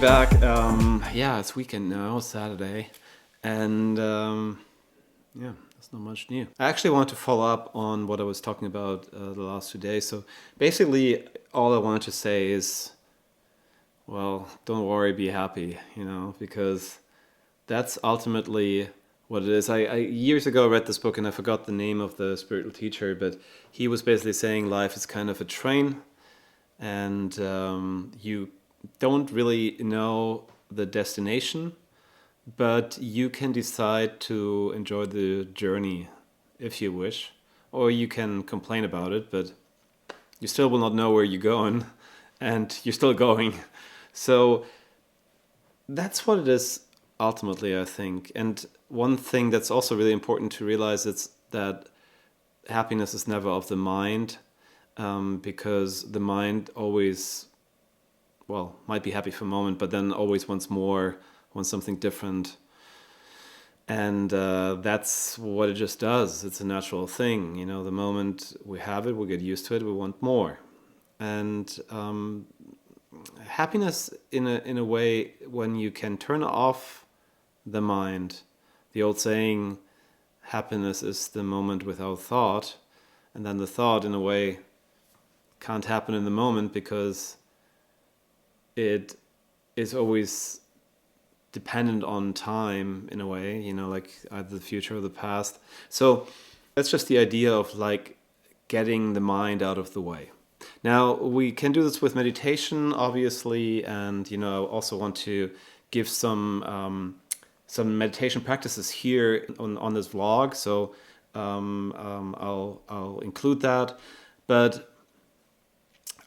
back. Yeah, it's weekend now, Saturday, and yeah, there's not much new. I actually want to follow up on what I was talking about the last 2 days. So basically, all I wanted to say is, well, don't worry, be happy, because that's ultimately what it is. I years ago read this book and I forgot the name of the spiritual teacher, but he was basically saying life is kind of a train, and you don't really know the destination, but you can decide to enjoy the journey if you wish, or you can complain about it, but you still will not know where you're going, and you're still going. So that's what it is ultimately, I think. And one thing that's also really important to realize is that happiness is never of the mind, because the mind always, well, might be happy for a moment, but then always wants more, wants something different. And that's what it just does. It's a natural thing. The moment we have it, we get used to it, we want more. And happiness, in a way, when you can turn off the mind, the old saying, happiness is the moment without thought. And then the thought, in a way, can't happen in the moment because it is always dependent on time in a way, like either the future or the past. So that's just the idea of like getting the mind out of the way. Now, we can do this with meditation, obviously, and I also want to give some meditation practices here on this vlog. So I'll include that. But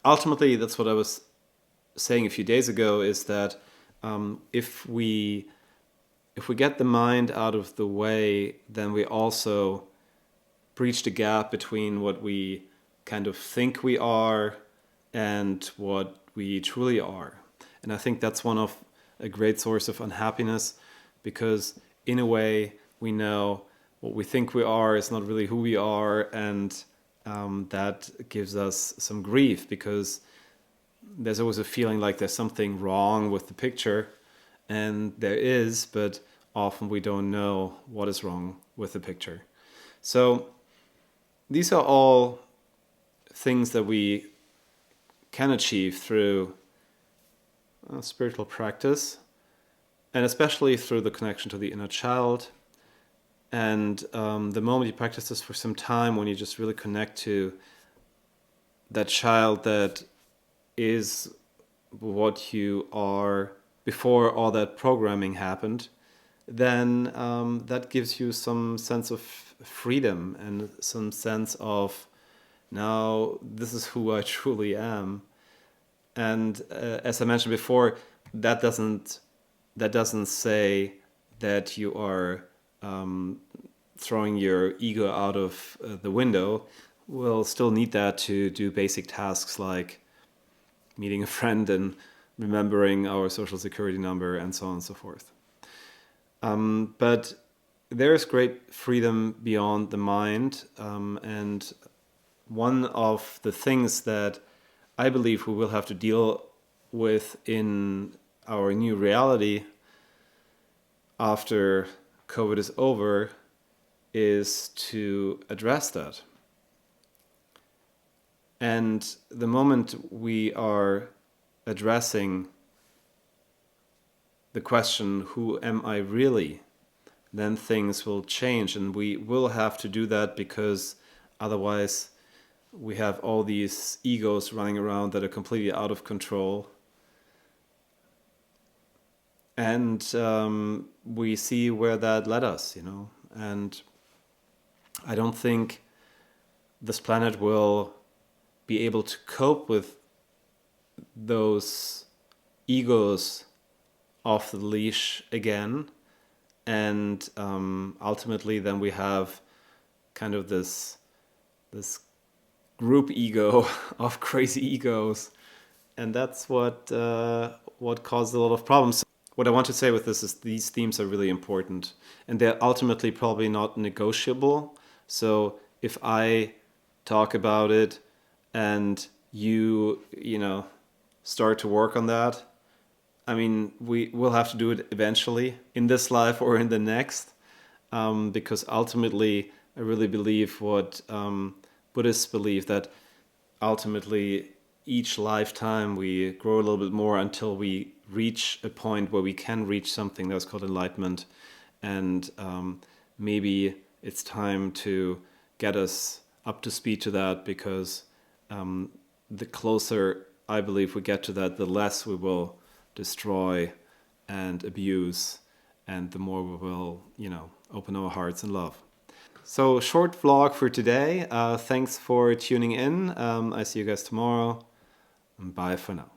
ultimately, that's what I was saying a few days ago, is that if we get the mind out of the way, then we also breach the gap between what we kind of think we are and what we truly are. And I think that's one of a great source of unhappiness, because in a way we know what we think we are is not really who we are, and that gives us some grief, because there's always a feeling like there's something wrong with the picture, and there is, but often we don't know what is wrong with the picture. So these are all things that we can achieve through spiritual practice, and especially through the connection to the inner child. And the moment you practice this for some time, when you just really connect to that child that is what you are before all that programming happened, then that gives you some sense of freedom and some sense of, now this is who I truly am. And as I mentioned before, that doesn't say that you are throwing your ego out of the window. We'll still need that to do basic tasks like meeting a friend and remembering our social security number and so on and so forth. But there is great freedom beyond the mind, and one of the things that I believe we will have to deal with in our new reality after COVID is over is to address that. And the moment we are addressing the question, who am I really, then things will change. And we will have to do that, because otherwise we have all these egos running around that are completely out of control. And we see where that led us, And I don't think this planet will be able to cope with those egos off the leash again. And ultimately then we have kind of this group ego of crazy egos, and that's what caused a lot of problems. What I want to say with this is these themes are really important, and they're ultimately probably not negotiable. So if I talk about it and you start to work on that, I mean, we will have to do it eventually in this life or in the next, because ultimately, I really believe what Buddhists believe, that ultimately each lifetime we grow a little bit more until we reach a point where we can reach something that's called enlightenment. And maybe it's time to get us up to speed to that, because the closer I believe we get to that, the less we will destroy and abuse, and the more we will, open our hearts and love. So, short vlog for today. Thanks for tuning in. I see you guys tomorrow. Bye for now.